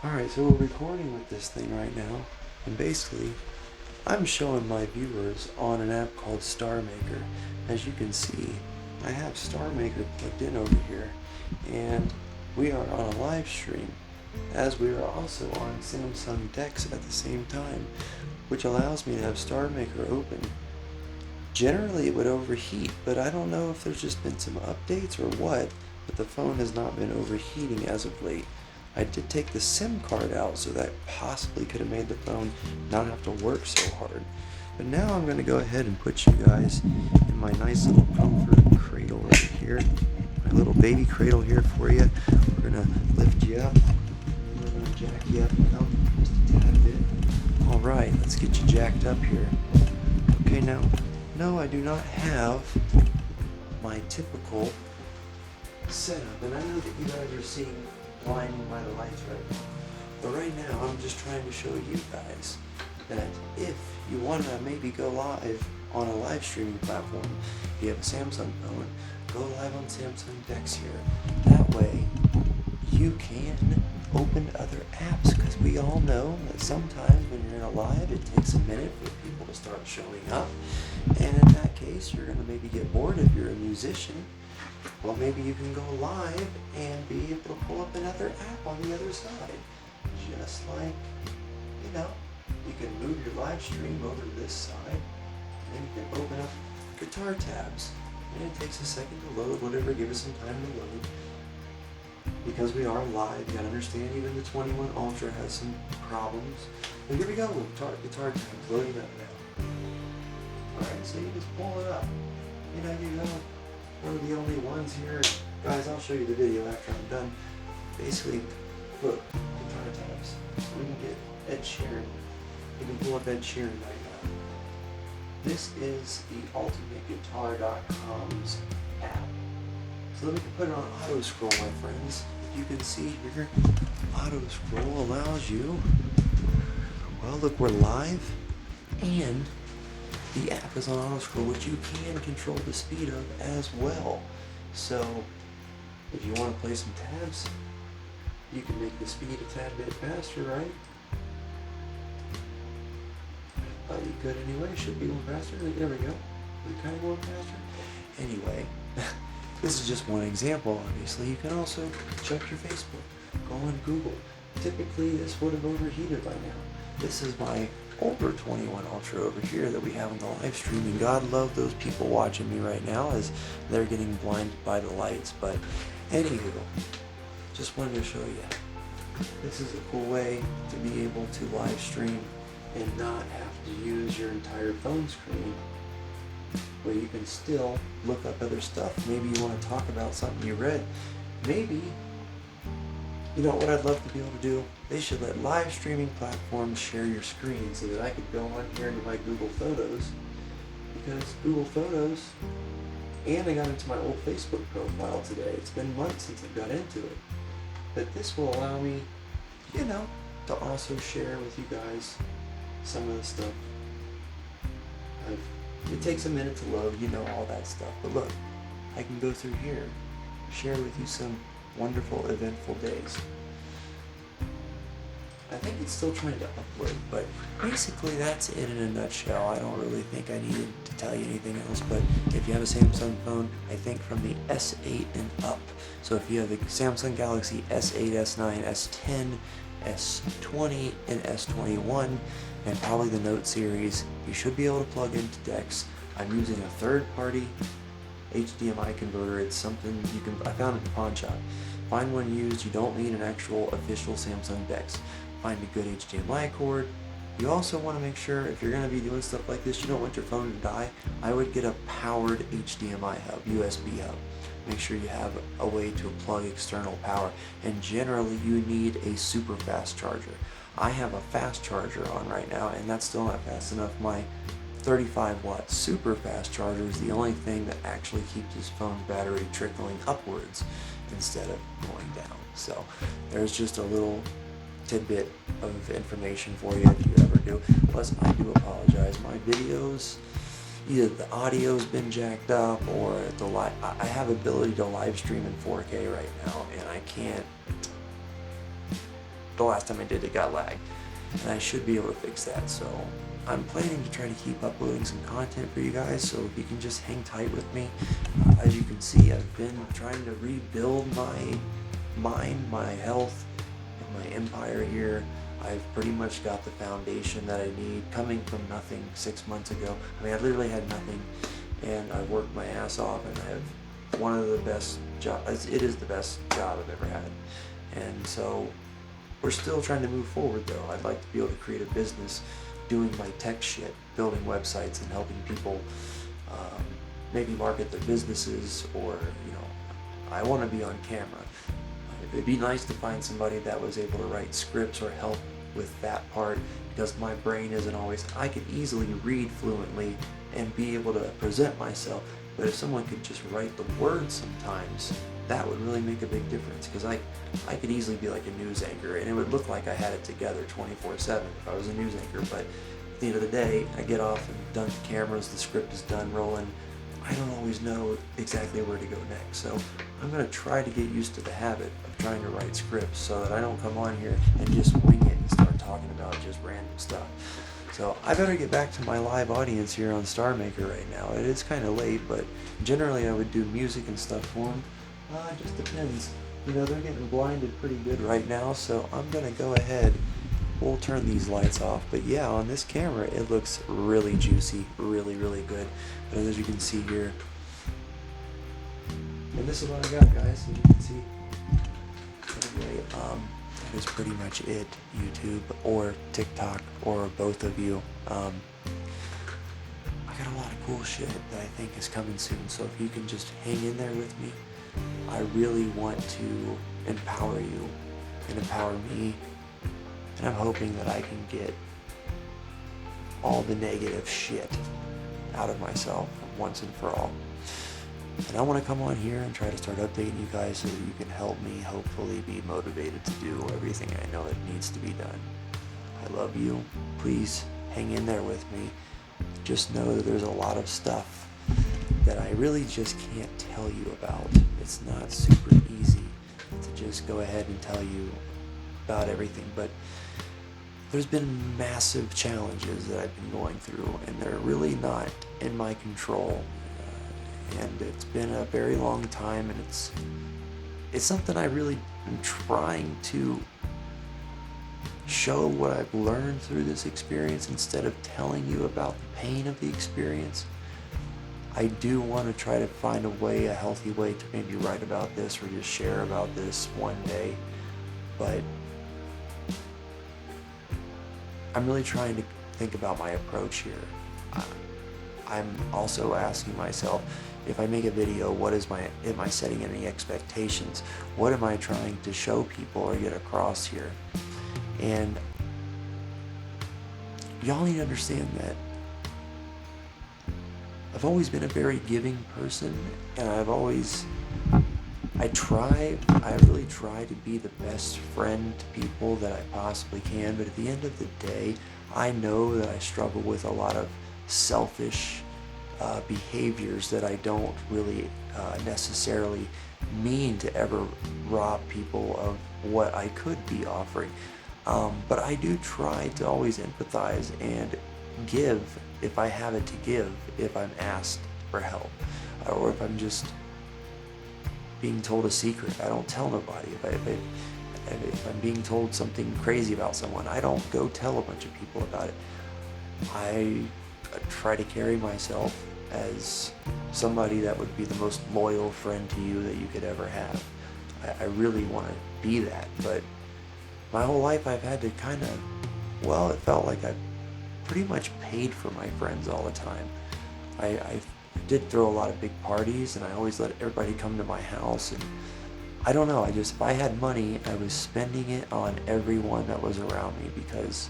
Alright, so we're recording with this thing right now, and basically, I'm showing my viewers on an app called StarMaker. As you can see, I have StarMaker plugged in over here, and we are on a live stream, as we are also on Samsung DeX at the same time, which allows me to have StarMaker open. Generally it would overheat, but I don't know if there's just been some updates or what, but the phone has not been overheating as of late. I did take the SIM card out, so that possibly could have made the phone not have to work so hard. But now I'm going to go ahead and put you guys in my nice little comfort cradle right here. My little baby cradle here for you. We're going to lift you up. And we're going to jack you up now, just a tad bit. Alright, let's get you jacked up here. Okay, now, no, I do not have my typical setup. And I know that you guys are seeing blinding by the lights right now. But right now, I'm just trying to show you guys that if you want to maybe go live on a live streaming platform, if you have a Samsung phone, go live on Samsung DeX here. That way, you can open other apps, because we all know that sometimes when you're in a live, it takes a minute for people to start showing up. And in that case, you're going to maybe get bored if you're a musician. Well, maybe you can go live and be able to pull up another app on the other side. Just like, you can move your live stream over to this side, and then you can open up guitar tabs. And it takes a second to load, whatever, give us some time to load. Because we are live, you gotta understand even the 21 Ultra has some problems. But here we go, guitar tabs, loading up now. Alright, so you just pull it up. We're the only ones here. Guys, I'll show you the video after I'm done. Basically, look, guitar tabs. So we can get Ed Sheeran. You can pull up Ed Sheeran right now. This is the UltimateGuitar.com's app. So let me put it on auto scroll, my friends. You can see here, auto scroll allows you, well, look, we're live, and the app is on auto scroll, which you can control the speed of as well. So if you want to play some tabs, you can make the speed a tad bit faster, right? Thought you could anyway. Should be going faster. There we go. Is it kind of going faster? Anyway, this is just one example. Obviously, you can also check your Facebook. Go on Google. Typically, this would have overheated by now. This is my older 21 Ultra over here that we have on the live stream, and God love those people watching me right now as they're getting blinded by the lights. But anywho, just wanted to show you. This is a cool way to be able to live stream and not have to use your entire phone screen, where you can still look up other stuff. Maybe you want to talk about something you read. Maybe, what I'd love to be able to do, they should let live streaming platforms share your screen so that I could go on here into my Google Photos, because Google Photos, and I got into my old Facebook profile today. It's been months since I got into it. But this will allow me, to also share with you guys some of the stuff. It takes a minute to load, all that stuff. But look, I can go through here, share with you some wonderful, eventful days. I think it's still trying to upload, but basically that's it in a nutshell. I don't really think I needed to tell you anything else, but if you have a Samsung phone, I think from the S8 and up. So if you have the Samsung Galaxy S8, S9, S10, S20, and S21, and probably the Note series, you should be able to plug into DeX. I'm using a third-party HDMI converter. It's something I found at the pawn shop. Find one used. You don't need an actual official Samsung DeX. Find a good HDMI cord. You also want to make sure, if you're going to be doing stuff like this, you don't want your phone to die. I would get a powered HDMI hub, USB hub. Make sure you have a way to plug external power. And generally, you need a super fast charger. I have a fast charger on right now, and that's still not fast enough. My 35 watt super fast charger is the only thing that actually keeps this phone's battery trickling upwards instead of going down. So there's just a little tidbit of information for you if you ever do. Plus, I do apologize. My videos, either the audio's been jacked up or I have ability to live stream in 4K right now, and I can't the last time I did it got lag, and I should be able to fix that. So I'm planning to try to keep uploading some content for you guys, so if you can just hang tight with me. As you can see, I've been trying to rebuild my mind, my health, and my empire here. I've pretty much got the foundation that I need, coming from nothing 6 months ago. I mean, I literally had nothing, and I worked my ass off, and I have one of the best jobs. It is the best job I've ever had. And so we're still trying to move forward, though. I'd like to be able to create a business doing my tech shit, building websites and helping people maybe market their businesses, or, you know, I want to be on camera. It'd be nice to find somebody that was able to write scripts or help with that part, because my brain isn't always, I could easily read fluently and be able to present myself, but if someone could just write the words sometimes, that would really make a big difference, because I could easily be like a news anchor, and it would look like I had it together 24/7 if I was a news anchor, but at the end of the day, I get off and done the cameras, the script is done rolling. I don't always know exactly where to go next, so I'm going to try to get used to the habit of trying to write scripts so that I don't come on here and just wing it and start talking about just random stuff. So I better get back to my live audience here on Star Maker right now. It is kind of late, but generally I would do music and stuff for them. It just depends. You know, they're getting blinded pretty good right now, so I'm going to go ahead. We'll turn these lights off, but yeah, on this camera it looks really juicy, really, really good. But as you can see here, and this is what I got, guys, as you can see. Anyway, that is pretty much it, YouTube or TikTok or both of you. I got a lot of cool shit that I think is coming soon, so if you can just hang in there with me, I really want to empower you and empower me. And I'm hoping that I can get all the negative shit out of myself once and for all. And I want to come on here and try to start updating you guys so that you can help me hopefully be motivated to do everything I know that needs to be done. I love you. Please hang in there with me. Just know that there's a lot of stuff that I really just can't tell you about. It's not super easy to just go ahead and tell you about everything, but there's been massive challenges that I've been going through, and they're really not in my control. And it's been a very long time, and it's something I really am trying to show what I've learned through this experience instead of telling you about the pain of the experience. I do want to try to find a way, a healthy way to maybe write about this or just share about this one day, but I'm really trying to think about my approach here. I'm also asking myself, if I make a video, am I setting any expectations? What am I trying to show people or get across here? And y'all need to understand that I've always been a very giving person, and I really try to be the best friend to people that I possibly can, but at the end of the day, I know that I struggle with a lot of selfish behaviors that I don't really necessarily mean to ever rob people of what I could be offering. But I do try to always empathize and give if I have it to give, if I'm asked for help, or if I'm just being told a secret. I don't tell nobody. If I'm being told something crazy about someone, I don't go tell a bunch of people about it. I try to carry myself as somebody that would be the most loyal friend to you that you could ever have. I really want to be that, but my whole life I've had to it felt like I pretty much paid for my friends all the time. I did throw a lot of big parties, and I always let everybody come to my house, and I don't know, if I had money, I was spending it on everyone that was around me, because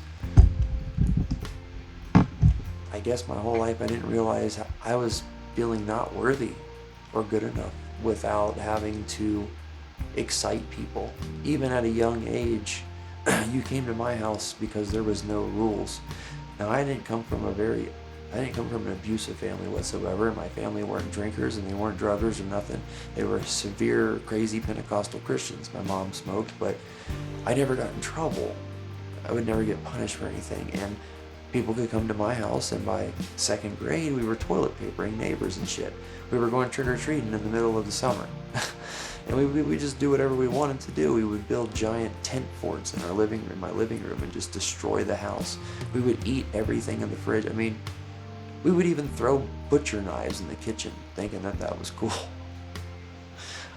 I guess my whole life I didn't realize I was feeling not worthy or good enough without having to excite people. Even at a young age, you came to my house because there was no rules. Now, I didn't come from a very I didn't come from an abusive family whatsoever. My family weren't drinkers and they weren't druggers or nothing. They were severe, crazy Pentecostal Christians. My mom smoked, but I never got in trouble. I would never get punished for anything. And people could come to my house, and by second grade, we were toilet papering neighbors and shit. We were going trick-or-treating in the middle of the summer. And we just do whatever we wanted to do. We would build giant tent forts in our living room, my living room, and just destroy the house. We would eat everything in the fridge. I mean, we would even throw butcher knives in the kitchen, thinking that that was cool.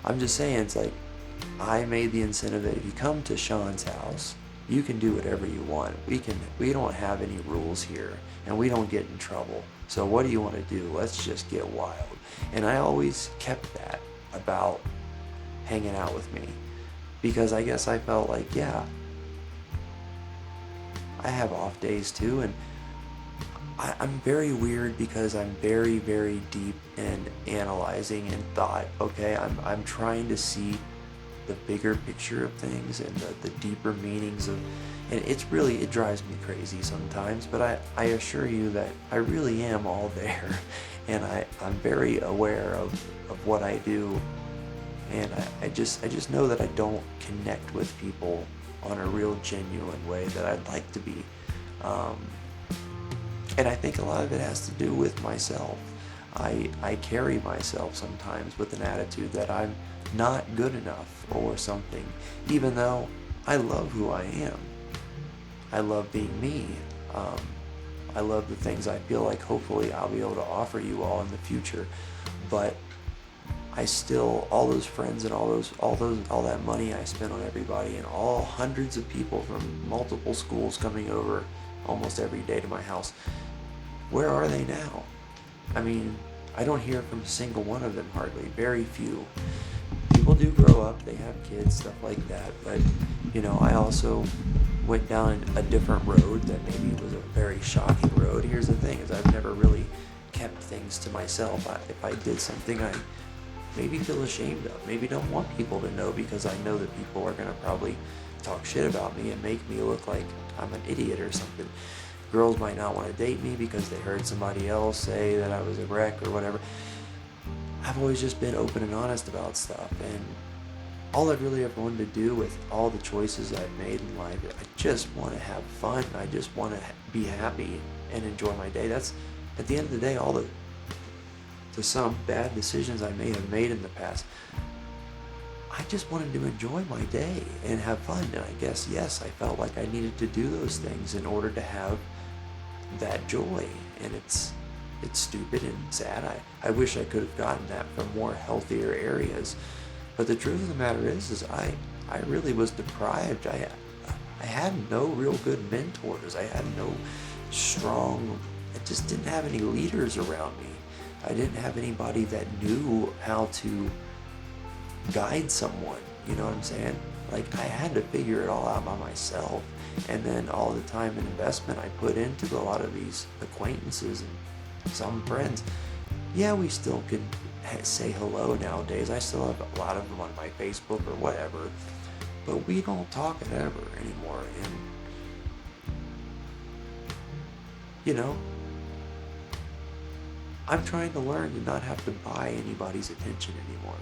I'm just saying, it's like, I made the incentive that if you come to Sean's house, you can do whatever you want. We don't have any rules here, and we don't get in trouble. So what do you want to do? Let's just get wild. And I always kept that about hanging out with me, because I guess I felt like, yeah, I have off days too, and I'm very weird because I'm very, very deep in analyzing and thought. Okay, I'm trying to see the bigger picture of things and the deeper meanings of, and it drives me crazy sometimes, but I assure you that I really am all there, and I'm very aware of what I do, and I just know that I don't connect with people on a real genuine way that I'd like to be. And I think a lot of it has to do with myself. I carry myself sometimes with an attitude that I'm not good enough or something, even though I love who I am. I love being me. I love the things I feel like hopefully I'll be able to offer you all in the future. But I still, all those friends and all that money I spent on everybody, and all hundreds of people from multiple schools coming over almost every day to my house, where are they now? I mean, I don't hear from a single one of them hardly, very few. People do grow up, they have kids, stuff like that, but, you know, I also went down a different road that maybe was a very shocking road. Here's the thing, is I've never really kept things to myself. If I did something I maybe feel ashamed of, maybe don't want people to know, because I know that people are going to probably talk shit about me and make me look like I'm an idiot or something. Girls might not want to date me because they heard somebody else say that I was a wreck or whatever. I've always just been open and honest about stuff, and all I've really ever wanted to do with all the choices I've made in life, I just want to have fun. I just want to be happy and enjoy my day. That's, at the end of the day, all the some bad decisions I may have made in the past, I just wanted to enjoy my day and have fun. And I guess, yes, I felt like I needed to do those things in order to have that joy. And it's stupid and sad. I wish I could have gotten that from more healthier areas. But the truth of the matter is I really was deprived. I had no real good mentors. I had no strong, I just didn't have any leaders around me. I didn't have anybody that knew how to guide someone, you know what I'm saying? Like, I had to figure it all out by myself. And then all the time and investment I put into a lot of these acquaintances and some friends, yeah, we still can say hello nowadays. I still have a lot of them on my Facebook or whatever, but we don't talk ever anymore. And, you know, I'm trying to learn to not have to buy anybody's attention anymore.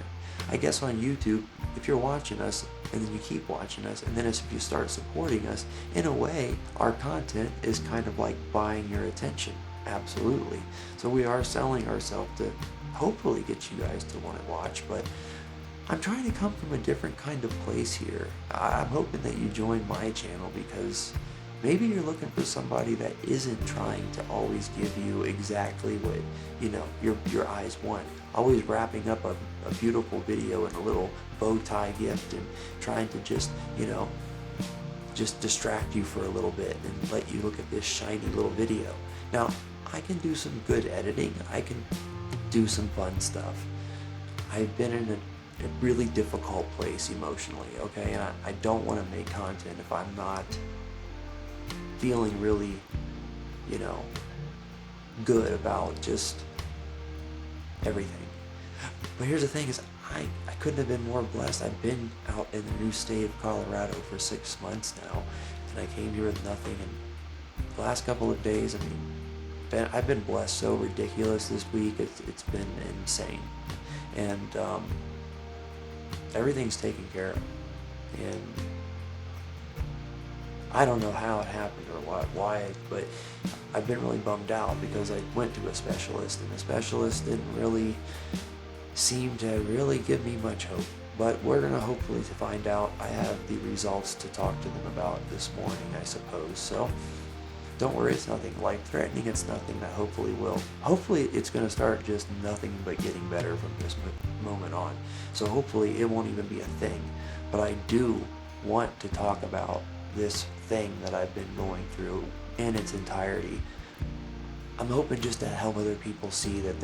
I guess on YouTube, if you're watching us and then you keep watching us, and then if you start supporting us, in a way, our content is kind of like buying your attention. Absolutely. So we are selling ourselves to hopefully get you guys to want to watch, but I'm trying to come from a different kind of place here. I'm hoping that you join my channel because maybe you're looking for somebody that isn't trying to always give you exactly what, you know, your eyes want. Always wrapping up a beautiful video in a little bow tie gift and trying to just, you know, just distract you for a little bit and let you look at this shiny little video. Now, I can do some good editing. I can do some fun stuff. I've been in a really difficult place emotionally, okay? And I don't want to make content if I'm not feeling really, you know, good about just everything. But here's the thing is I couldn't have been more blessed. I've been out in the new state of Colorado for 6 months now, and I came here with nothing, and the last couple of days, I mean, I've been blessed so ridiculous this week. It's been insane, and everything's taken care of. And I don't know how it happened or why, but I've been really bummed out because I went to a specialist, and the specialist didn't really seem to really give me much hope. But we're going to hopefully find out. I have the results to talk to them about this morning, I suppose. So don't worry, it's nothing life-threatening. It's nothing that hopefully it's going to start just nothing but getting better from this moment on. So hopefully it won't even be a thing. But I do want to talk about this thing that I've been going through in its entirety. I'm hoping just to help other people see that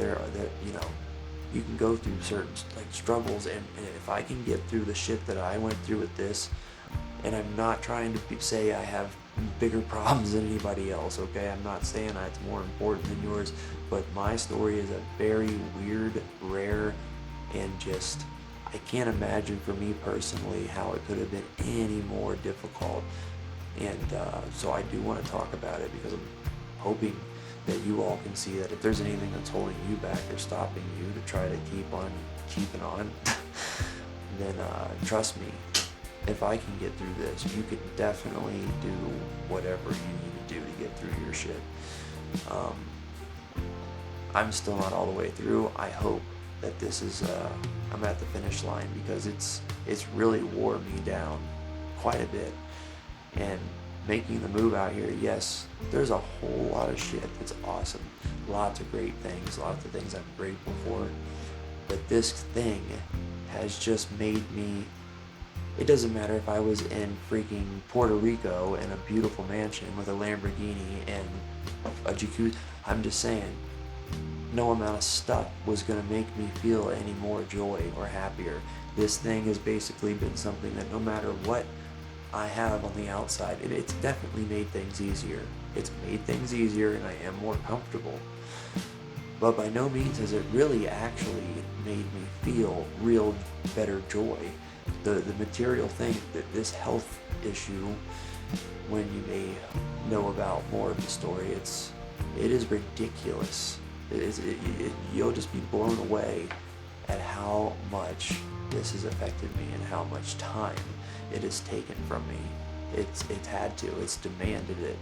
you can go through certain struggles, and if I can get through the shit that I went through with this, and I'm not trying to say I have bigger problems than anybody else, okay? I'm not saying that it's more important than yours, but my story is a very weird, rare, and just, I can't imagine for me personally how it could have been any more difficult. And so I do want to talk about it because I'm hoping that you all can see that if there's anything that's holding you back or stopping you to try to keep on keeping on, then trust me, if I can get through this, you can definitely do whatever you need to do to get through your shit. I'm still not all the way through. I hope that this is I'm at the finish line, because it's really wore me down quite a bit. And making the move out here, yes, there's a whole lot of shit that's awesome. Lots of great things, lots of things I'm grateful for. But this thing has just made me, it doesn't matter if I was in freaking Puerto Rico in a beautiful mansion with a Lamborghini and a jacuzzi. I'm just saying, no amount of stuff was going to make me feel any more joy or happier. This thing has basically been something that no matter what I have on the outside, it's definitely made things easier. It's made things easier, and I am more comfortable. But by no means has it really actually made me feel real better joy. The material thing, that this health issue, when you may know about more of the story, it is ridiculous. You'll just be blown away at how much this has affected me and how much time it has taken from me. It's had to. It's demanded it.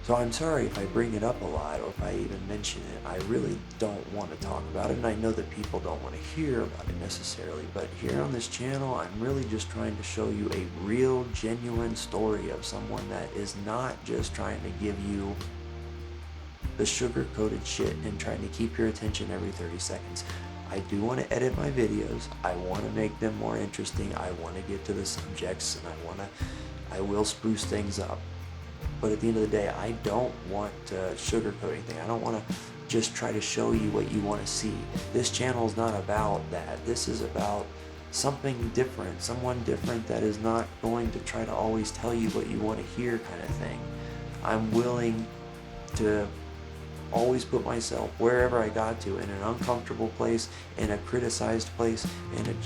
So I'm sorry if I bring it up a lot or if I even mention it. I really don't want to talk about it, and I know that people don't want to hear about it necessarily, but here on this channel, I'm really just trying to show you a real, genuine story of someone that is not just trying to give you the sugar-coated shit and trying to keep your attention every 30 seconds. I do want to edit my videos. I want to make them more interesting. I want to get to the subjects, and I will spruce things up. But at the end of the day, I don't want to sugarcoat anything. I don't want to just try to show you what you want to see. This channel is not about that. This is about something different, someone different that is not going to try to always tell you what you want to hear kind of thing. I'm willing to always put myself wherever I got to, in an uncomfortable place, in a criticized place,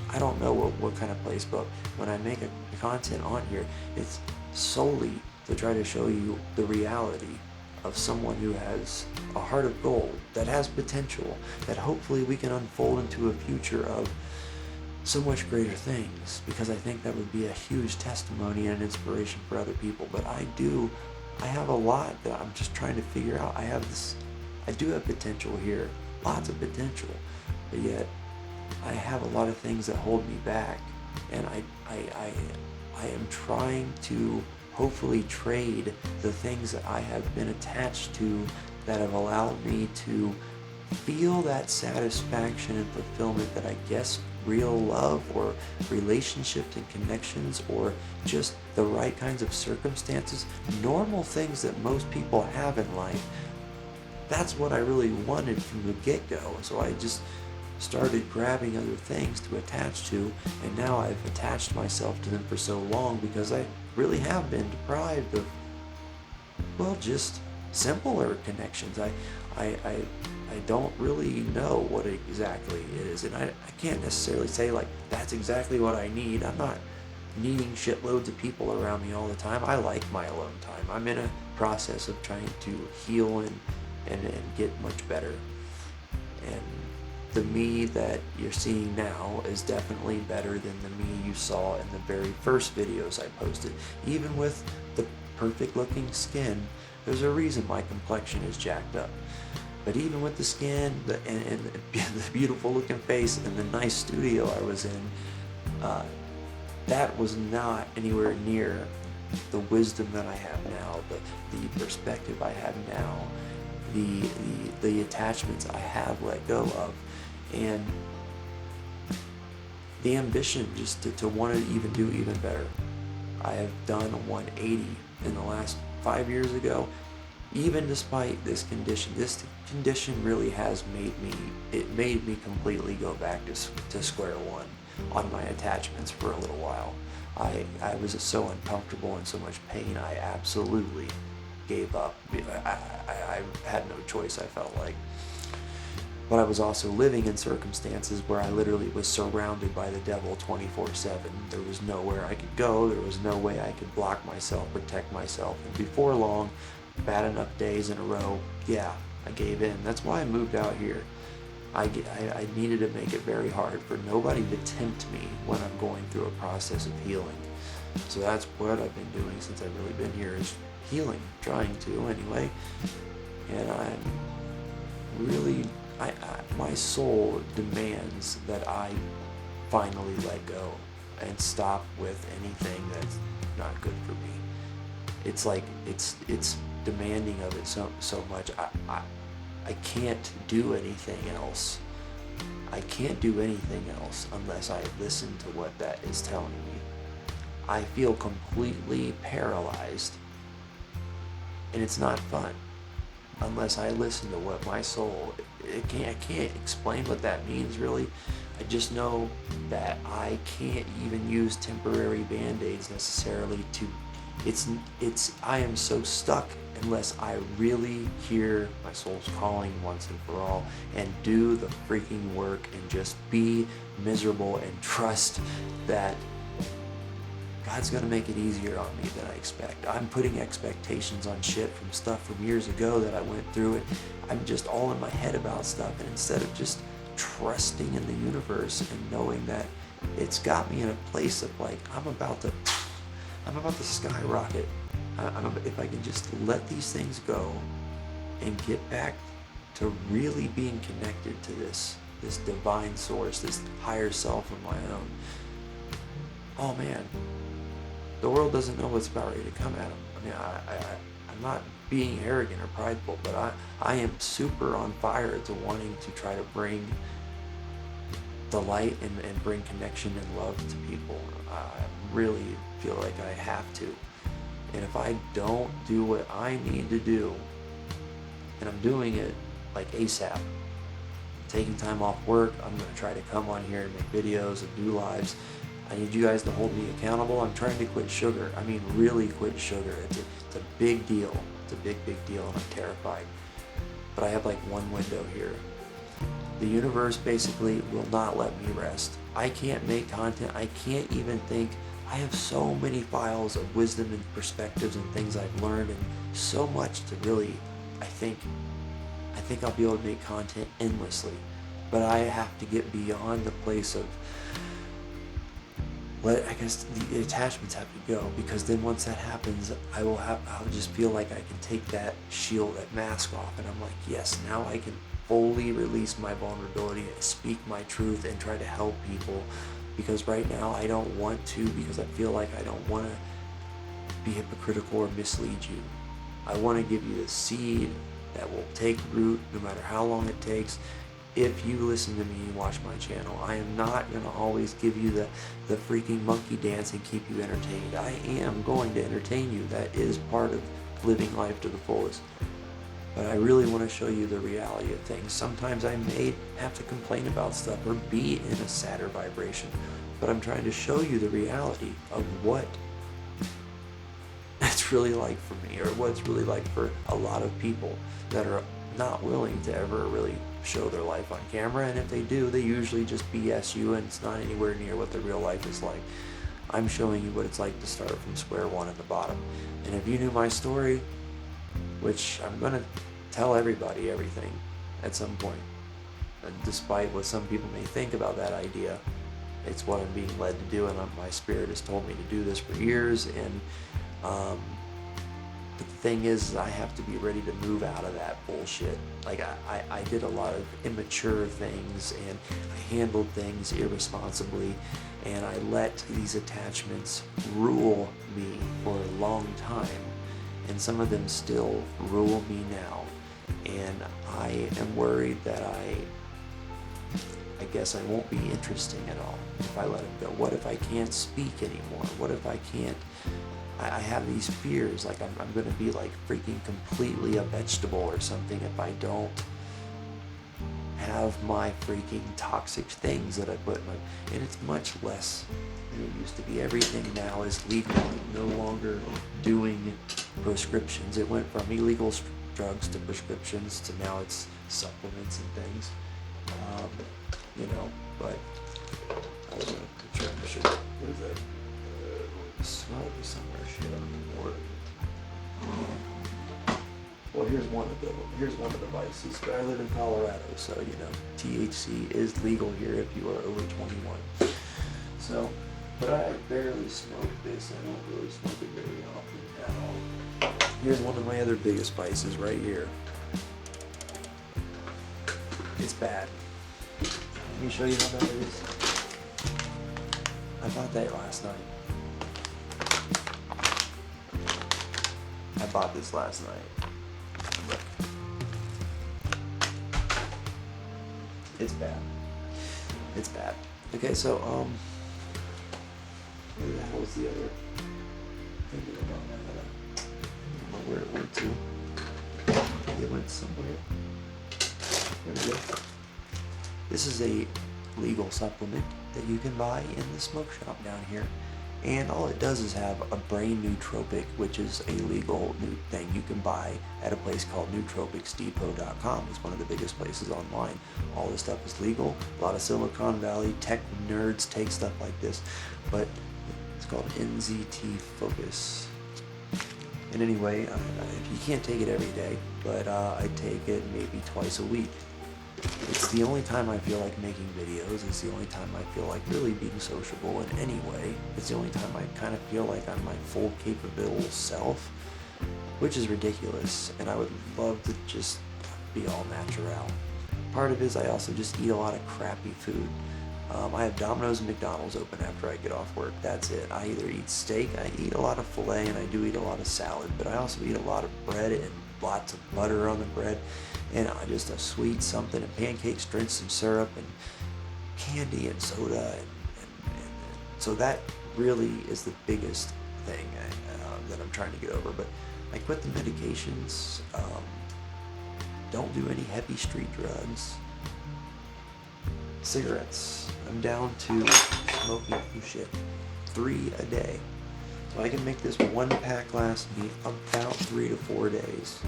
I don't know what kind of place, but when I make a content on here, it's solely to try to show you the reality of someone who has a heart of gold, that has potential, that hopefully we can unfold into a future of so much greater things, because I think that would be a huge testimony and inspiration for other people. But I have a lot that I'm just trying to figure out. I do have potential here, lots of potential, but yet I have a lot of things that hold me back, and I am trying to hopefully trade the things that I have been attached to that have allowed me to feel that satisfaction and fulfillment that I guess real love or relationships and connections or just the right kinds of circumstances, normal things that most people have in life. That's what I really wanted from the get-go. So I just started grabbing other things to attach to, and now I've attached myself to them for so long because I really have been deprived of, well, just simpler connections. I don't really know what exactly it is, and I can't necessarily say like that's exactly what I need. I'm not needing shitloads of people around me all the time. I like my alone time. I'm in a process of trying to heal and get much better. And the me that you're seeing now is definitely better than the me you saw in the very first videos I posted. Even with the perfect looking skin, there's a reason my complexion is jacked up. But even with the skin and the beautiful looking face and the nice studio I was in, that was not anywhere near the wisdom that I have now, the perspective I have now, the attachments I have let go of, and the ambition just to want to even do even better. I have done a 180 in the last 5 years ago. Even despite this condition really has made me completely go back to square one on my attachments for a little while. I was so uncomfortable and so much pain, I absolutely gave up. I had no choice, I felt like. But I was also living in circumstances where I literally was surrounded by the devil 24/7. There was nowhere I could go. There was no way I could block myself, protect myself. And before long, bad enough days in a row, yeah, I gave in. That's why I moved out here. I needed to make it very hard for nobody to tempt me when I'm going through a process of healing. So that's what I've been doing since I've really been here, is healing, trying to anyway. And I'm really, my soul demands that I finally let go and stop with anything that's not good for me. It's like, it's demanding of it so much. I can't do anything else. I can't do anything else unless I listen to what that is telling me. I feel completely paralyzed, and it's not fun unless I listen to what my soul, I can't explain what that means really. I just know that I can't even use temporary band-aids necessarily to, I am so stuck unless I really hear my soul's calling once and for all and do the freaking work and just be miserable and trust that God's gonna make it easier on me than I expect. I'm putting expectations on shit from stuff from years ago that I went through it. I'm just all in my head about stuff, and instead of just trusting in the universe and knowing that it's got me in a place of like, I'm about to skyrocket. If I can just let these things go and get back to really being connected to this divine source, this higher self of my own. Oh man, the world doesn't know what's about ready to come at them. I mean, I'm not being arrogant or prideful, but I am super on fire to wanting to try to bring the light and bring connection and love to people. I really feel like I have to. And if I don't do what I need to do, and I'm doing it like ASAP, taking time off work, I'm going to try to come on here and make videos and do lives. I need you guys to hold me accountable. I'm trying to quit sugar. I mean, really quit sugar. It's a big deal. It's a big deal, and I'm terrified. But I have like one window here. The universe basically will not let me rest. I can't make content. I can't even think. I have so many files of wisdom and perspectives and things I've learned, and so much to really, I think I'll be able to make content endlessly. But I have to get beyond the place of I guess the attachments have to go, because then once that happens, I'll just feel like I can take that shield, that mask off, and I'm like, yes, now I can fully release my vulnerability and speak my truth and try to help people. Because right now I don't want to, because I feel like I don't want to be hypocritical or mislead you. I want to give you the seed that will take root no matter how long it takes. If you listen to me and watch my channel, I am not going to always give you the freaking monkey dance and keep you entertained. I am going to entertain you. That is part of living life to the fullest. But I really want to show you the reality of things. Sometimes I may have to complain about stuff or be in a sadder vibration, but I'm trying to show you the reality of what it's really like for me, or what it's really like for a lot of people that are not willing to ever really show their life on camera. And if they do, they usually just BS you, and it's not anywhere near what the real life is like. I'm showing you what it's like to start from square one at the bottom. And if you knew my story, which I'm gonna tell everybody everything at some point, and despite what some people may think about that idea, it's what I'm being led to do, and my spirit has told me to do this for years. And the thing is, I have to be ready to move out of that bullshit. Like, I did a lot of immature things, and I handled things irresponsibly, and I let these attachments rule me for a long time, and some of them still rule me now. And I am worried that I guess I won't be interesting at all if I let them go. What if I can't speak anymore? What if I can't? I have these fears, like I'm going to be like freaking completely a vegetable or something if I don't have my freaking toxic things that I put in my, and it's much less than it used to be. Everything now is legal. No longer doing prescriptions. It went from illegal drugs to prescriptions to now it's supplements and things. But I was going to try to show you. What is that? Smoke somewhere. Shit on the board. Well, here's one of the vices. But I live in Colorado, so THC is legal here if you are over 21. So, but I barely smoke this. I don't really smoke it very often at all. Here's one of my other biggest vices right here. It's bad. Let me show you how bad it is. I bought that last night. I bought this last night. Look. It's bad. It's bad. Okay, so, where the hell is the other thing that I don't know where it went to. It went somewhere. There we go. This is a legal supplement that you can buy in the smoke shop down here. And all it does is have a brain nootropic, which is a legal new thing you can buy at a place called nootropicsdepot.com. It's one of the biggest places online. All this stuff is legal. A lot of Silicon Valley tech nerds take stuff like this, but it's called NZT Focus. And anyway, you can't take it every day, but I take it maybe twice a week. It's the only time I feel like making videos. It's the only time I feel like really being sociable in any way. It's the only time I kind of feel like I'm my full capable self, which is ridiculous. And I would love to just be all natural. Part of it is I also just eat a lot of crappy food. I have Domino's and McDonald's open after I get off work. That's it. I either eat steak, I eat a lot of filet, and I do eat a lot of salad. But I also eat a lot of bread and lots of butter on the bread. And just a sweet something, and pancakes, drink some syrup, and candy, and soda, and so that really is the biggest thing that I'm trying to get over. But I quit the medications, don't do any heavy street drugs, cigarettes, I'm down to smoking 3 a day. So I can make this one pack last me about 3 to 4 days.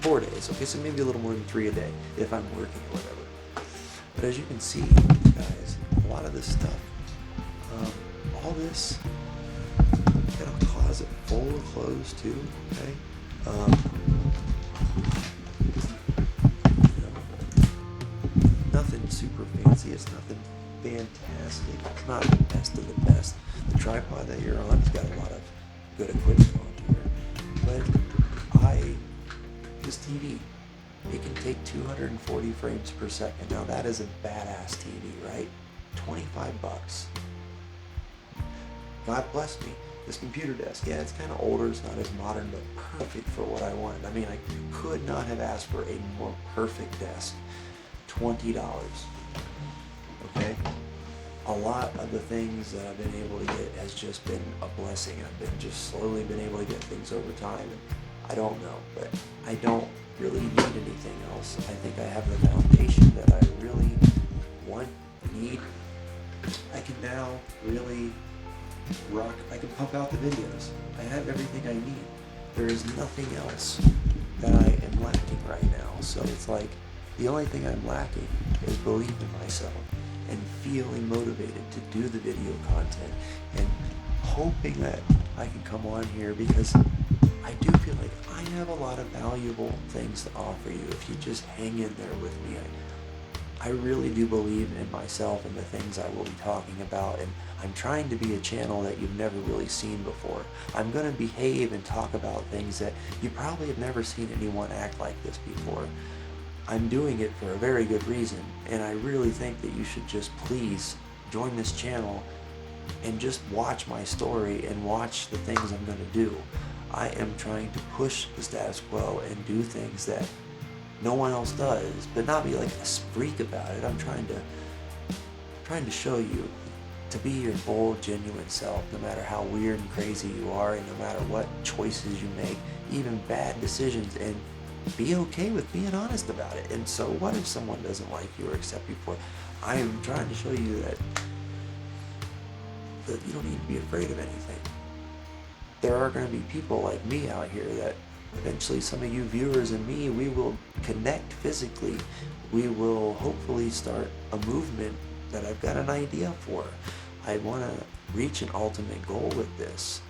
4 days, okay, so maybe a little more than 3 a day if I'm working or whatever. But as you can see, guys, a lot of this stuff, all this, got a closet full of clothes too, okay? Nothing super fancy, it's nothing fantastic, it's not the best of the best. The tripod that you're on has got a lot of good equipment on here, but this TV, it can take 240 frames per second. Now that is a badass TV, right? $25. God bless me. This computer desk, yeah, it's kind of older, it's not as modern, but perfect for what I wanted. I mean, I could not have asked for a more perfect desk. $20. Okay? A lot of the things that I've been able to get has just been a blessing. I've been just slowly been able to get things over time. And I don't know, but I don't really need anything else. I think I have the foundation that I really need. I can now really rock. I can pump out the videos. I have everything I need. There is nothing else that I am lacking right now. So it's like the only thing I'm lacking is belief in myself and feeling motivated to do the video content and hoping that I can come on here because I do feel like I have a lot of valuable things to offer you if you just hang in there with me. I really do believe in myself and the things I will be talking about, and I'm trying to be a channel that you've never really seen before. I'm going to behave and talk about things that you probably have never seen anyone act like this before. I'm doing it for a very good reason, and I really think that you should just please join this channel and just watch my story and watch the things I'm going to do. I am trying to push the status quo and do things that no one else does, but not be like a freak about it. I'm trying to show you to be your bold, genuine self, no matter how weird and crazy you are, and no matter what choices you make, even bad decisions, and be okay with being honest about it. And so what if someone doesn't like you or accept you for it? I am trying to show you that you don't need to be afraid of anything. There are going to be people like me out here that eventually some of you viewers and me, we will connect physically. We will hopefully start a movement that I've got an idea for. I want to reach an ultimate goal with this.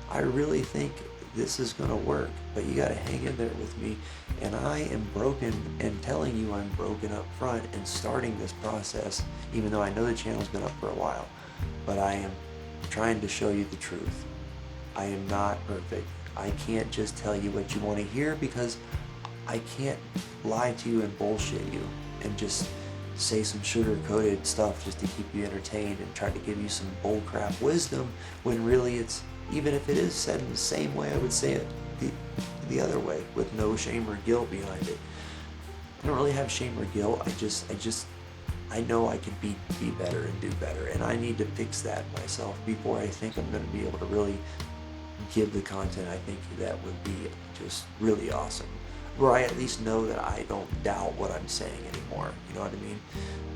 I really think this is going to work, but you got to hang in there with me. And I am broken and telling you I'm broken up front and starting this process, even though I know the channel's been up for a while. But I am trying to show you the truth. I am not perfect. I can't just tell you what you want to hear because I can't lie to you and bullshit you and just say some sugar-coated stuff just to keep you entertained and try to give you some bullcrap wisdom when really it's, even if it is said in the same way I would say it the other way, with no shame or guilt behind it. I don't really have shame or guilt. I know I can be better and do better, and I need to fix that myself before I think I'm going to be able to really give the content I think that would be just really awesome, where I at least know that I don't doubt what I'm saying anymore, you know what I mean?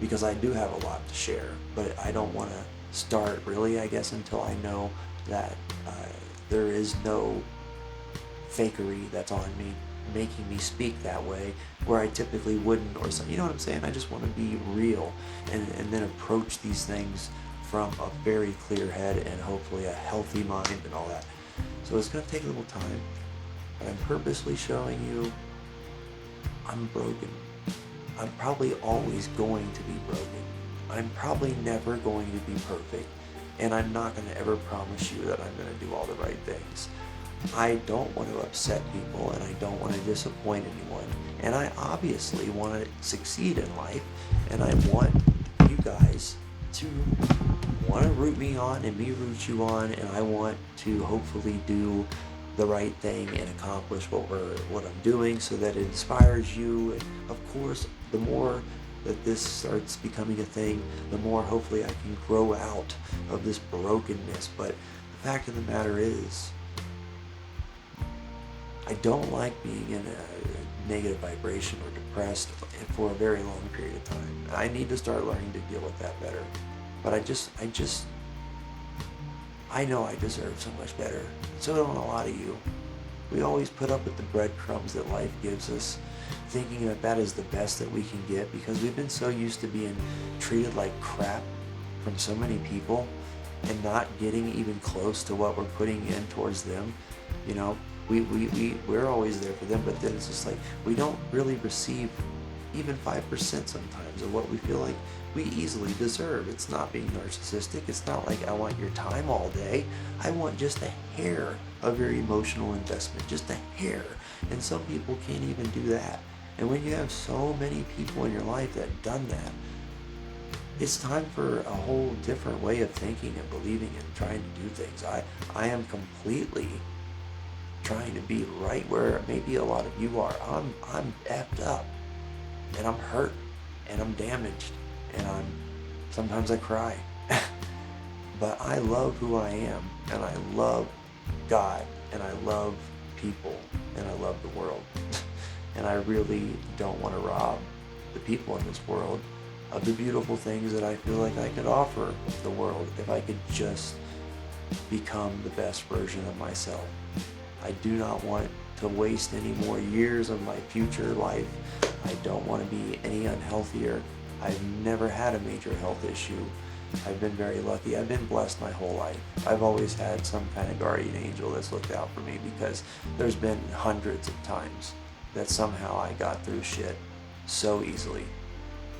Because I do have a lot to share, but I don't want to start really, I guess, until I know that there is no fakery that's on me, making me speak that way, where I typically wouldn't, or something, you know what I'm saying? I just want to be real and then approach these things from a very clear head and hopefully a healthy mind and all that. So it's going to take a little time, but I'm purposely showing you I'm broken. I'm probably always going to be broken. I'm probably never going to be perfect, and I'm not going to ever promise you that I'm going to do all the right things. I don't want to upset people, and I don't want to disappoint anyone, and I obviously want to succeed in life, and I want you guys to want to root me on and me root you on, and I want to hopefully do the right thing and accomplish what I'm doing so that it inspires you. And of course, the more that this starts becoming a thing, the more hopefully I can grow out of this brokenness. But the fact of the matter is, I don't like being in a negative vibration or depressed for a very long period of time. I need to start learning to deal with that better. But I know I deserve so much better. So don't a lot of you. We always put up with the breadcrumbs that life gives us, thinking that that is the best that we can get because we've been so used to being treated like crap from so many people and not getting even close to what we're putting in towards them. You know, we're always there for them, but then it's just like we don't really receive even 5% sometimes of what we feel like we easily deserve. It's not being narcissistic. It's not like I want your time all day. I want just a hair of your emotional investment, just a hair. And some people can't even do that. And when you have so many people in your life that have done that, it's time for a whole different way of thinking and believing and trying to do things. I am completely trying to be right where maybe a lot of you are. I'm effed up, and I'm hurt, and I'm damaged, and sometimes I cry. But I love who I am, and I love God, and I love people, and I love the world. And I really don't want to rob the people in this world of the beautiful things that I feel like I could offer the world if I could just become the best version of myself. I do not want to waste any more years of my future life. I don't want to be any unhealthier. I've never had a major health issue. I've been very lucky. I've been blessed my whole life. I've always had some kind of guardian angel that's looked out for me, because there's been hundreds of times that somehow I got through shit so easily.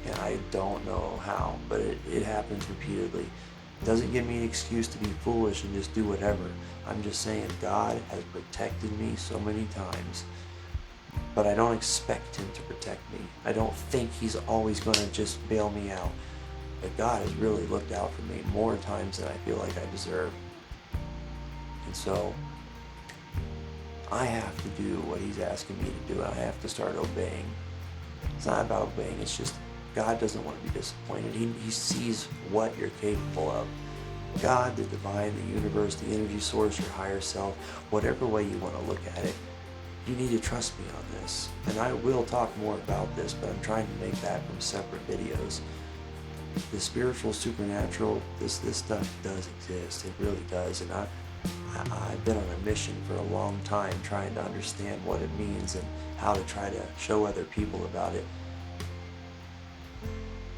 And I don't know how, but it happens repeatedly. It doesn't give me an excuse to be foolish and just do whatever. I'm just saying God has protected me so many times, but I don't expect him to protect me. I don't think he's always going to just bail me out. But God has really looked out for me more times than I feel like I deserve. And so I have to do what he's asking me to do. I have to start obeying. It's not about obeying, it's just God doesn't want to be disappointed. He sees what you're capable of. God, the divine, the universe, the energy source, your higher self, whatever way you want to look at it, you need to trust me on this. And I will talk more about this, but I'm trying to make that from separate videos. The spiritual, supernatural, this stuff does exist. It really does. And I've been on a mission for a long time trying to understand what it means and how to try to show other people about it.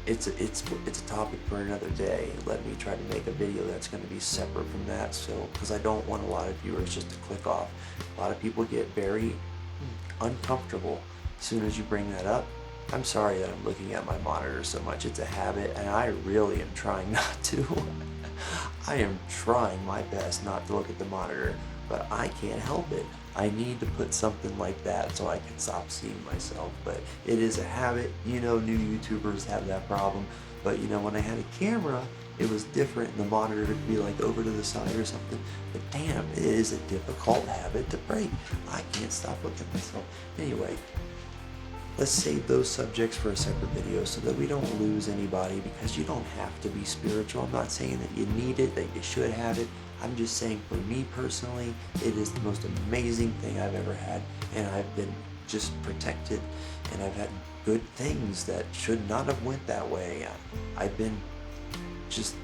It's a topic for another day. Let me try to make a video that's going to be separate from that, so because I don't want a lot of viewers just to click off. A lot of people get very uncomfortable as soon as you bring that up. I'm sorry that I'm looking at my monitor so much. It's a habit, and I really am trying not to. I am trying my best not to look at the monitor, but I can't help it. I need to put something like that so I can stop seeing myself. But it is a habit. You know, new YouTubers have that problem. But you know, when I had a camera, it was different. The monitor could be like over to the side or something. But damn, it is a difficult habit to break. I can't stop looking at myself. Anyway, let's save those subjects for a separate video so that we don't lose anybody, because you don't have to be spiritual. I'm not saying that you need it, that you should have it. I'm just saying, for me personally, it is the most amazing thing I've ever had, and I've been just protected, and I've had good things that should not have went that way. I've been just,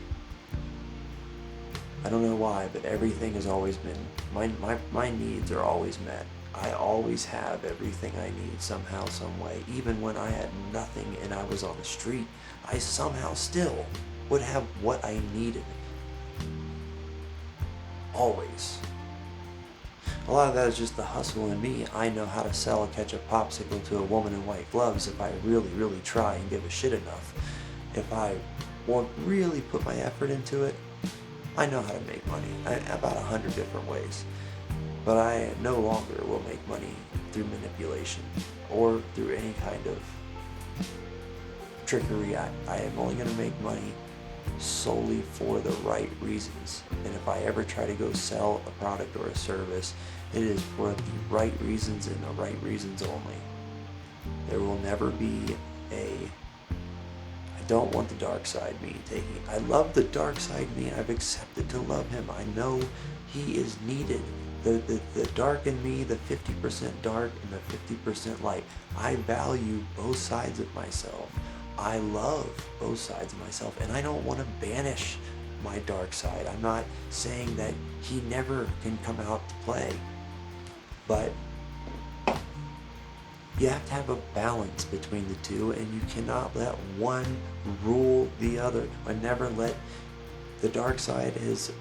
I don't know why, but everything has always been, my needs are always met. I always have everything I need somehow, some way. Even when I had nothing and I was on the street, I somehow still would have what I needed. Always. A lot of that is just the hustle in me. I know how to sell a ketchup popsicle to a woman in white gloves if I really, really try and give a shit enough. If I won't really put my effort into it, I know how to make money about 100 different ways. But I no longer will make money through manipulation or through any kind of trickery. I am only going to make money solely for the right reasons. And if I ever try to go sell a product or a service, it is for the right reasons and the right reasons only. There will never be I don't want the dark side me taking. I love the dark side me. I've accepted to love him. I know he is needed. The dark in me, the 50% dark and the 50% light. I value both sides of myself. I love both sides of myself, and I don't want to banish my dark side. I'm not saying that he never can come out to play, but you have to have a balance between the two, and you cannot let one rule the other. I never let the dark side has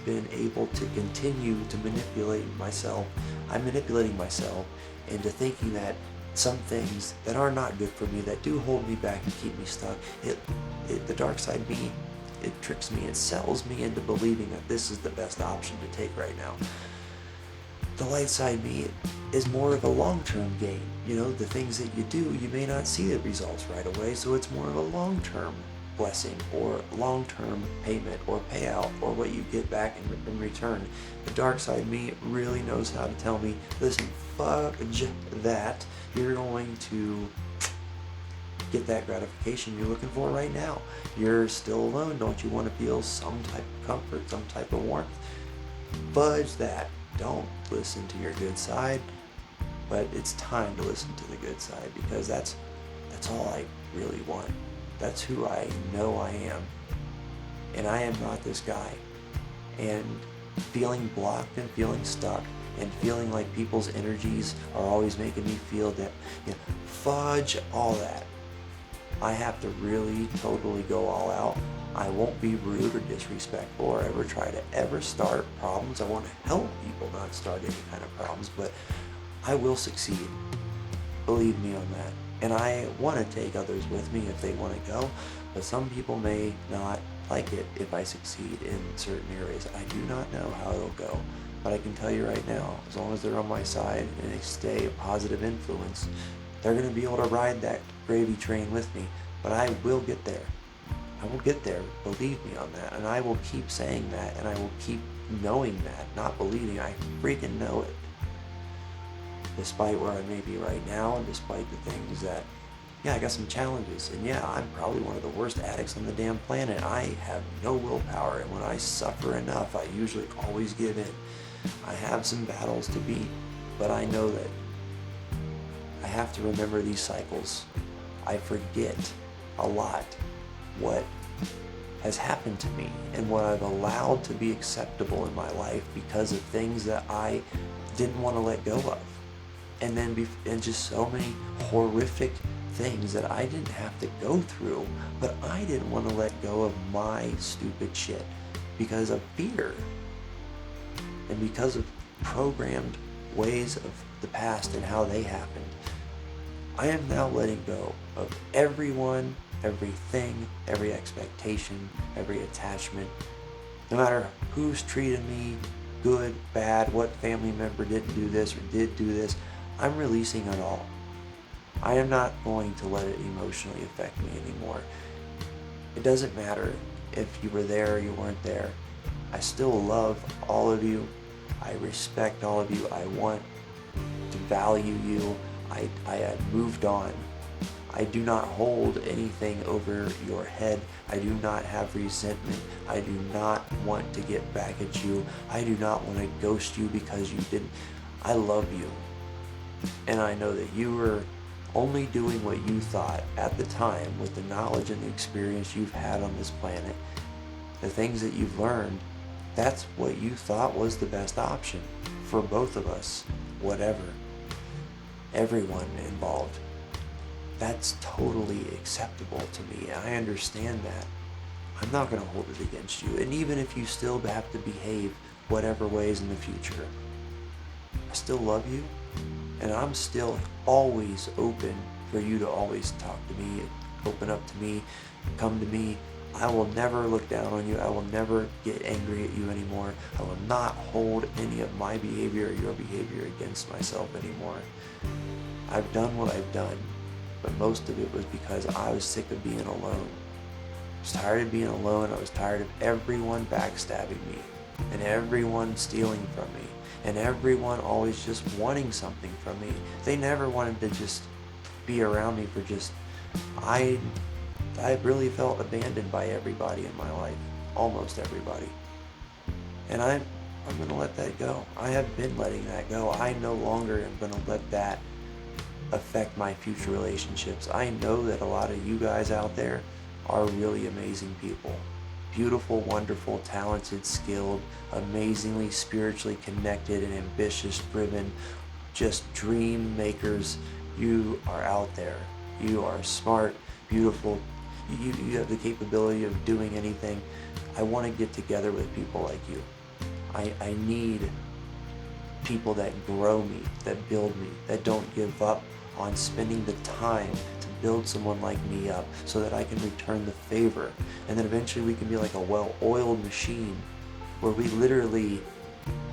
been able to continue to manipulate myself. I'm manipulating myself into thinking that some things that are not good for me, that do hold me back and keep me stuck, the dark side me, it tricks me, it sells me into believing that this is the best option to take right now. The light side me is more of a long-term gain. You know, the things that you do, you may not see the results right away, so it's more of a long-term blessing or long-term payment or payout or what you get back in return. The dark side me really knows how to tell me, listen, fudge that. You're going to get that gratification you're looking for right now. You're still alone. Don't you want to feel some type of comfort, some type of warmth? Fudge that. Don't listen to your good side, but it's time to listen to the good side, because that's all I really want. That's who I know I am. And I am not this guy. And feeling blocked and feeling stuck and feeling like people's energies are always making me feel that, fudge all that. I have to really totally go all out I won't be rude or disrespectful or ever try to ever start problems. I want to help people not start any kind of problems, but I will succeed. Believe me on that. And I want to take others with me if they want to go, but some people may not like it if I succeed in certain areas. I do not know how it'll go, but I can tell you right now, as long as they're on my side and they stay a positive influence, they're going to be able to ride that gravy train with me. But I will get there. I will get there. Believe me on that. And I will keep saying that, and I will keep knowing that, not believing. I freaking know it. Despite where I may be right now, and despite the things that, yeah, I got some challenges, and yeah, I'm probably one of the worst addicts on the damn planet. I have no willpower, and when I suffer enough, I usually always give in. I have some battles to beat, but I know that I have to remember these cycles. I forget a lot what has happened to me and what I've allowed to be acceptable in my life because of things that I didn't want to let go of. And then and just so many horrific things that I didn't have to go through, but I didn't want to let go of my stupid shit because of fear and because of programmed ways of the past and how they happened. I am now letting go of everyone, everything, every expectation, every attachment, no matter who's treated me good, bad, what family member didn't do this or did do this. I'm releasing it all. I am not going to let it emotionally affect me anymore. It doesn't matter if you were there or you weren't there. I still love all of you. I respect all of you. I want to value you. I have moved on. I do not hold anything over your head. I do not have resentment. I do not want to get back at you. I do not want to ghost you because you didn't. I love you. And I know that you were only doing what you thought at the time with the knowledge and the experience you've had on this planet. The things that you've learned, that's what you thought was the best option for both of us, whatever. Everyone involved. That's totally acceptable to me. I understand that. I'm not going to hold it against you. And even if you still have to behave whatever ways in the future, I still love you. And I'm still always open for you to always talk to me, open up to me, come to me. I will never look down on you. I will never get angry at you anymore. I will not hold any of my behavior or your behavior against myself anymore. I've done what I've done, but most of it was because I was sick of being alone. I was tired of being alone. I was tired of everyone backstabbing me and everyone stealing from me. And everyone always just wanting something from me. They never wanted to just be around me for just... I really felt abandoned by everybody in my life. Almost everybody. And I'm going to let that go. I have been letting that go. I no longer am going to let that affect my future relationships. I know that a lot of you guys out there are really amazing people. Beautiful, wonderful, talented, skilled, amazingly spiritually connected and ambitious, driven, just dream makers. You are out there. You are smart, beautiful. You have the capability of doing anything. I want to get together with people like you. I need people that grow me, that build me, that don't give up on spending the time to build someone like me up so that I can return the favor. And then eventually we can be like a well-oiled machine where we literally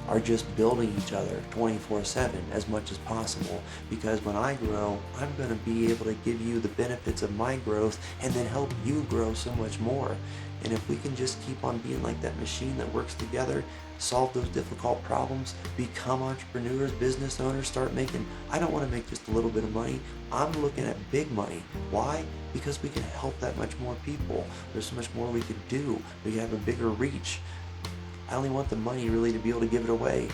are just building each other 24/7 as much as possible. Because when I grow, I'm going to be able to give you the benefits of my growth and then help you grow so much more. And if we can just keep on being like that machine that works together, solve those difficult problems, become entrepreneurs, business owners, start making... I don't want to make just a little bit of money. I'm looking at big money. Why? Because we can help that much more people. There's so much more we could do. We have a bigger reach. I only want the money really to be able to give it away.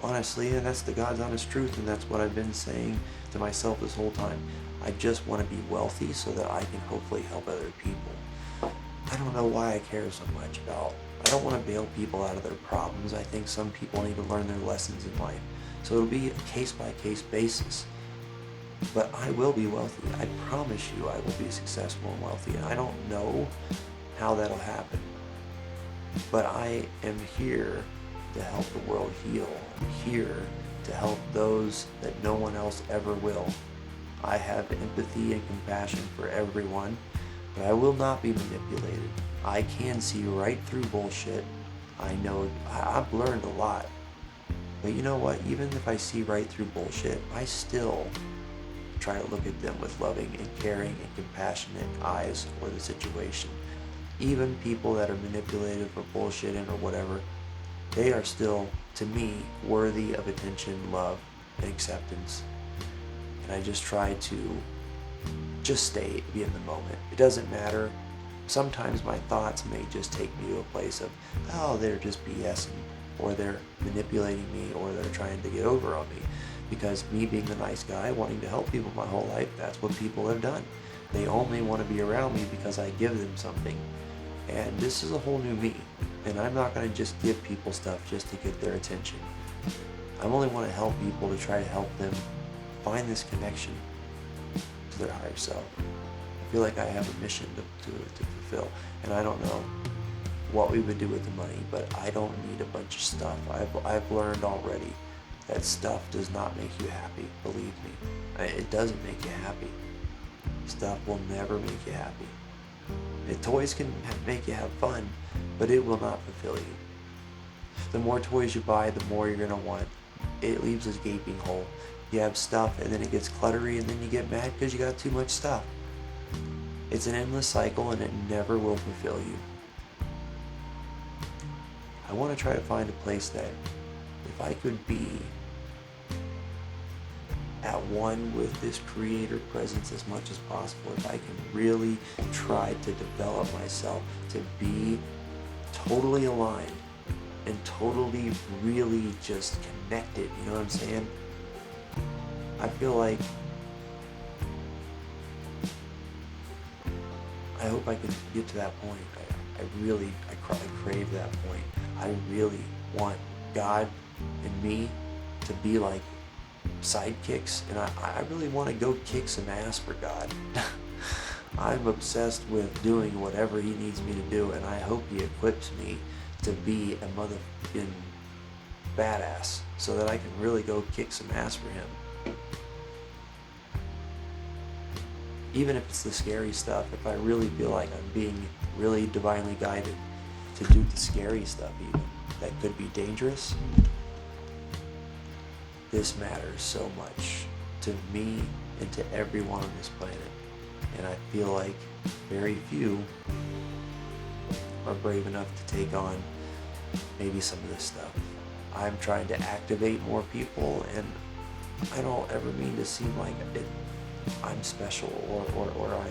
Honestly, and that's the God's honest truth, and that's what I've been saying to myself this whole time. I just want to be wealthy so that I can hopefully help other people. I don't know why I care so much about... I don't want to bail people out of their problems. I think some people need to learn their lessons in life. So it'll be a case-by-case basis. But I will be wealthy. I promise you I will be successful and wealthy. And I don't know how that'll happen. But I am here to help the world heal. I'm here to help those that no one else ever will. I have empathy and compassion for everyone, but I will not be manipulated. I can see right through bullshit. I know I've learned a lot. But you know what? Even if I see right through bullshit, I still try to look at them with loving and caring and compassionate eyes for the situation. Even people that are manipulative or bullshitting or whatever, they are still, to me, worthy of attention, love, and acceptance. And I just try to just be in the moment. It doesn't matter. Sometimes my thoughts may just take me to a place of, oh, they're just BSing, or they're manipulating me, or they're trying to get over on me. Because me being the nice guy, wanting to help people my whole life, that's what people have done. They only want to be around me because I give them something. And this is a whole new me. And I'm not going to just give people stuff just to get their attention. I only want to help people to try to help them find this connection to their higher self. I feel like I have a mission to fulfill. And I don't know what we would do with the money, but I don't need a bunch of stuff. I've learned already that stuff does not make you happy. Believe me. It doesn't make you happy. Stuff will never make you happy. Toys can make you have fun, but it will not fulfill you. The more toys you buy, the more you're going to want. It leaves a gaping hole. You have stuff, and then it gets cluttery, and then you get mad because you got too much stuff. It's an endless cycle, and it never will fulfill you. I want to try to find a place that if I could be at one with this creator presence as much as possible, if I can really try to develop myself to be totally aligned and totally really just connected, you know what I'm saying? I feel like I hope I can get to that point. I crave that point. I really want God and me to be like sidekicks, and I really want to go kick some ass for God. I'm obsessed with doing whatever he needs me to do, and I hope he equips me to be a motherfucking badass so that I can really go kick some ass for him. Even if it's the scary stuff, if I really feel like I'm being really divinely guided to do the scary stuff even, that could be dangerous, this matters so much to me and to everyone on this planet. And I feel like very few are brave enough to take on maybe some of this stuff. I'm trying to activate more people, and I don't ever mean to seem like I'm special or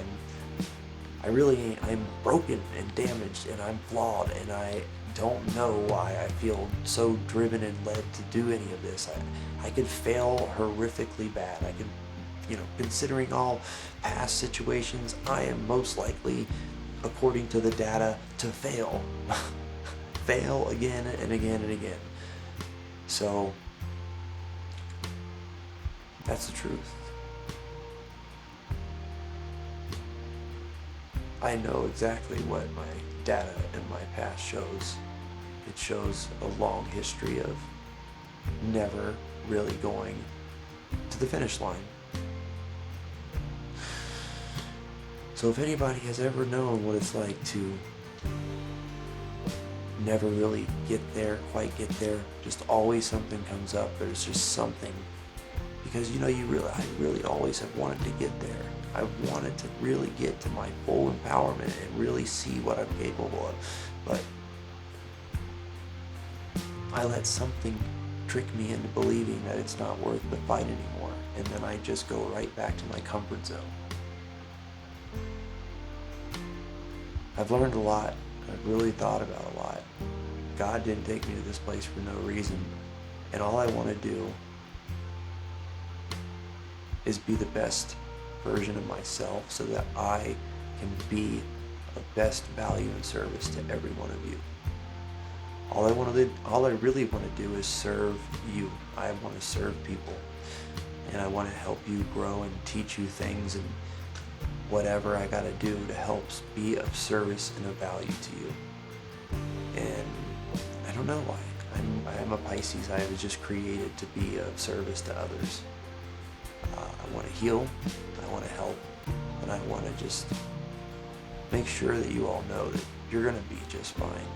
I really ain't. I'm broken and damaged, and I'm flawed, and I don't know why I feel so driven and led to do any of this. I could fail horrifically bad. I could, considering all past situations, I am most likely, according to the data, to fail. Fail again and again and again. So, that's the truth. I know exactly what my data and my past shows. It shows a long history of never really going to the finish line. So if anybody has ever known what it's like to never really quite get there, just always something comes up, there's just something, because I really always have wanted to get there. I wanted to really get to my full empowerment and really see what I'm capable of, but I let something trick me into believing that it's not worth the fight anymore, and then I just go right back to my comfort zone. I've learned a lot. I've really thought about a lot. God didn't take me to this place for no reason, and all I want to do is be the best version of myself so that I can be of best value and service to every one of you. All I really want to do is serve you. I want to serve people, and I want to help you grow and teach you things and whatever I gotta do to help be of service and of value to you. And I don't know why. I'm a Pisces. I was just created to be of service to others. I want to heal, I want to help, and I want to just make sure that you all know that you're going to be just fine.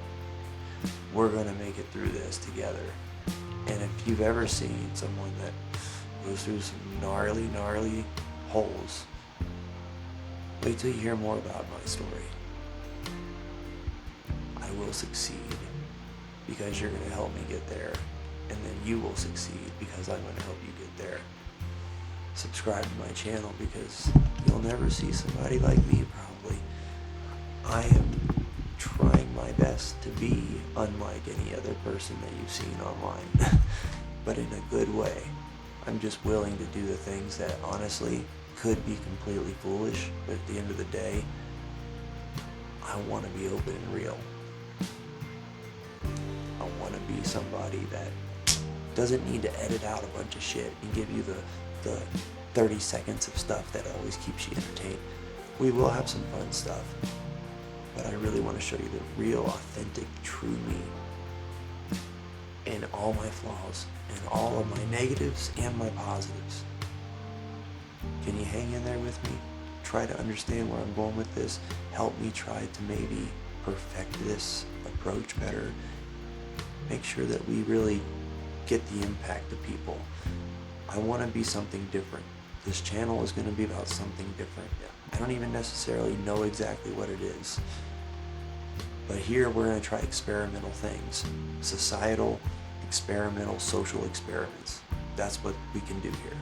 We're going to make it through this together. And if you've ever seen someone that goes through some gnarly holes, wait till you hear more about my story. I will succeed because you're going to help me get there, and then you will succeed because I'm going to help you get there. Subscribe to my channel because you'll never see somebody like me probably. I am trying my best to be unlike any other person that you've seen online, but in a good way. I'm just willing to do the things that honestly could be completely foolish, but at the end of the day, I want to be open and real. I want to be somebody that doesn't need to edit out a bunch of shit and give you the 30 seconds of stuff that always keeps you entertained. We will have some fun stuff, but I really want to show you the real, authentic, true me, and all my flaws, and all of my negatives and my positives. Can you hang in there with me? Try to understand where I'm going with this. Help me try to maybe perfect this approach better. Make sure that we really get the impact to people. I want to be something different. This channel is going to be about something different. I don't even necessarily know exactly what it is. But here we're going to try experimental things. Societal, experimental, social experiments. That's what we can do here.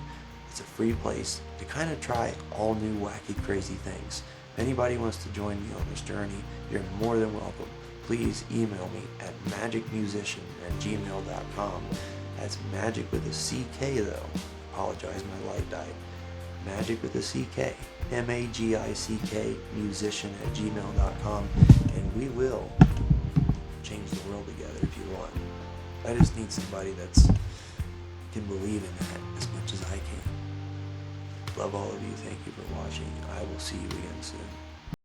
It's a free place to kind of try all new, wacky, crazy things. If anybody wants to join me on this journey, you're more than welcome. Please email me at magicmusician@gmail.com. That's magic with a CK though. Apologize, my light died. Magic with a CK. MAGICK musician@gmail.com. And we will change the world together if you want. I just need somebody that can believe in that as much as I can. Love all of you. Thank you for watching. I will see you again soon.